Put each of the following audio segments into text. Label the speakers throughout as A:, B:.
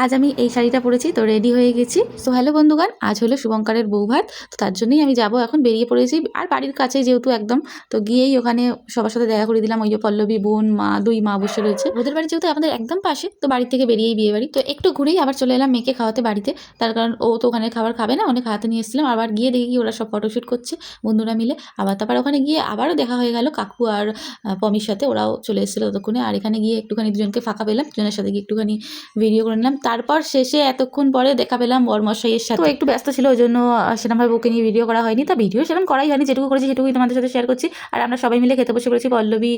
A: আজ আমি এই শাড়িটা পরেছি, তো রেডি হয়ে গেছি। সো হ্যালো বন্ধুগণ, আজ হলো শুভঙ্করের বউ ভাত, তো তার জন্যই আমি যাব, এখন বেরিয়ে পড়েছি। আর বাড়ির কাছে যেহেতু একদম, তো গিয়েই ওখানে সবার সাথে দেখা করে দিলাম। ওই যে পল্লবী, বোন, মা, দুই মা বসে রয়েছে। ওদের বাড়ি যেহেতু আমাদের একদম পাশে, তো বাড়ি থেকে বেরিয়েই বিয়ে বাড়ি। তো একটু ঘুরেই আবার চলে এলাম মেয়েকে খাওয়াতে বাড়িতে, তার কারণ ও তো ওখানে খাবার খাবে না, অনেক খাওয়াতে নিয়ে এসেছিলাম। আবার গিয়ে দেখি ওরা সব ফটোশ্যুট করছে বন্ধুরা মিলে। আবার তারপর ওখানে গিয়ে আবারও দেখা হয়ে গেল কাকু আর পমির সাথে, ওরাও চলে এসেছিলো ততক্ষণে। আর এখানে গিয়ে একটুখানি দুজনকে ফাঁকা পেলাম, দুজনের সাথে গিয়ে একটুখানি ভিডিও করে নিলাম। তারপর শেষে এতক্ষণ পরে দেখা পেলাম বরমশাইয়ের সাথে, তো একটু ব্যস্ত ছিল, ওই জন্য সেরকমভাবে ওকে নিয়ে ভিডিও করা হয়নি। তা ভিডিও সেরকম করাই হয়নি, যেটুকু করেছি সেটুকুই তোমাদের সাথে শেয়ার করছি। আর আমরা সবাই মিলে খেতে বসে পড়েছি, পল্লবী,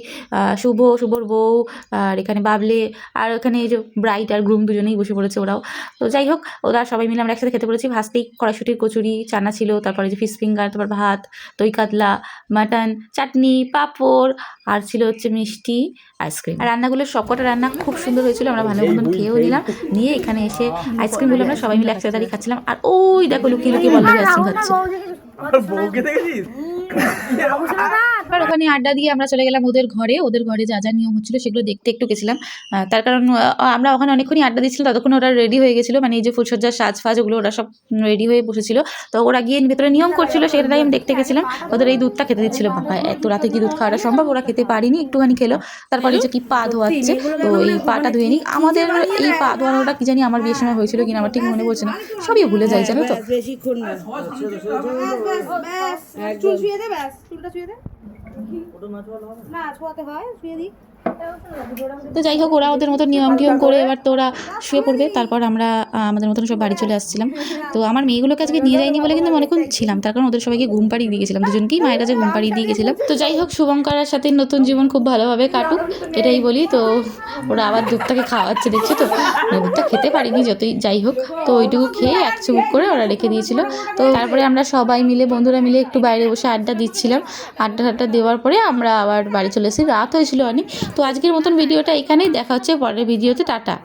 A: শুভর বউ, আর এখানে বাবলে, আর এখানে এই যে ব্রাইড আর গ্রুম দুজনেই বসে পড়েছে ওরাও। তো যাই হোক, ওরা সবাই মিলে আমরা একসাথে খেতে পড়েছি। ভাজতেই কড়াইশুটির কচুরি, চানা ছিল, তারপরে যে ফিশ ফিঙ্গার, তারপর ভাত, দই কাতলা, মাটন, চাটনি, পাঁপড়, আর ছিল হচ্ছে মিষ্টি, আইসক্রিম। আর রান্নাগুলো সবকটা রান্না খুব সুন্দর হয়েছিল, আমরা ভালো মতন খেয়েও নিলাম। নিয়ে এখানে এসে আইসক্রিমগুলো আমরা সবাই মিলে একসাথে দাঁড়িয়ে খাচ্ছিলাম। আর ওই দেখো লুকিয়ে লুকিয়ে বন্ধ আইসক্রিম খাচ্ছে। আর ওখানে আড্ডা দিয়ে আমরা চলে গেলাম ওদের ঘরে। ওদের ঘরে যা যা নিয়ম হচ্ছিল সেগুলো দেখতে একটু গেছিলাম। তার কারণ আমরা ওখানে অনেকক্ষণই আড্ডা দিচ্ছিলাম, ততক্ষণ ওরা রেডি হয়ে গেছিলো, মানে এই যে ফুলসজ্জার সাজ ওগুলো ওরা সব রেডি হয়ে বসেছিল। তো ওরা গিয়ে ভেতরে নিয়ম করছিল, সেটাই আমি দেখতে গেছিলাম। ওদের এই দুধটা খেতে দিচ্ছিল, বাবা এত রাতে কি দুধ খাওয়াটা সম্ভব, ওরা খেতে পারিনি, একটুখানি খেলো। তারপরে যে কি পা ধোয়াচ্ছে, তো এই পাটা ধুয়ে নিই। আমাদের এই পা ধোয়ানোটা কি জানি আমার বিয়ের সময় হয়েছিল কিনা আমার ঠিক মনে পড়ছে না, সবই ভুলে যাই জানো তো। তো যাই হোক, ওরা ওদের মতো নিয়ম টিয়ম করে এবার তো ওরা শুয়ে পড়বে। তারপর আমরা আমাদের মতন সব বাড়ি চলে আসছিলাম। তো আমার মেয়েগুলোকে আজকে নিয়ে যাইনি বলে কিন্তু অনেকক্ষণ ছিলাম, তার কারণ ওদের সবাইকে ঘুম পাড়িয়ে দিয়ে গেছিলাম, দুজনকেই মায়ের কাছে ঘুম পাড়িয়ে দিয়ে গেছিলাম। তো যাই হোক, শুভঙ্করের সাথে নতুন জীবন খুব ভালোভাবে কাটুক, এটাই বলি। তো ওরা আবার দুধটাকে খাওয়াচ্ছে, দেখছো তো, দুধটা খেতে পারিনি যতই যাই হোক, তো ওইটুকু খেয়ে এক চুমুক করে ওরা রেখে দিয়েছিল। তো তারপরে আমরা সবাই মিলে, বন্ধুরা মিলে একটু বাইরে বসে আড্ডা দিচ্ছিলাম। আড্ডা দেওয়ার পরে আমরা আবার বাড়ি চলে এসেছি, রাত হয়েছিল অনেক। তো আজকের মতন ভিডিওটা এখানেই, দেখা হচ্ছে পরের ভিডিওতে, টাটা।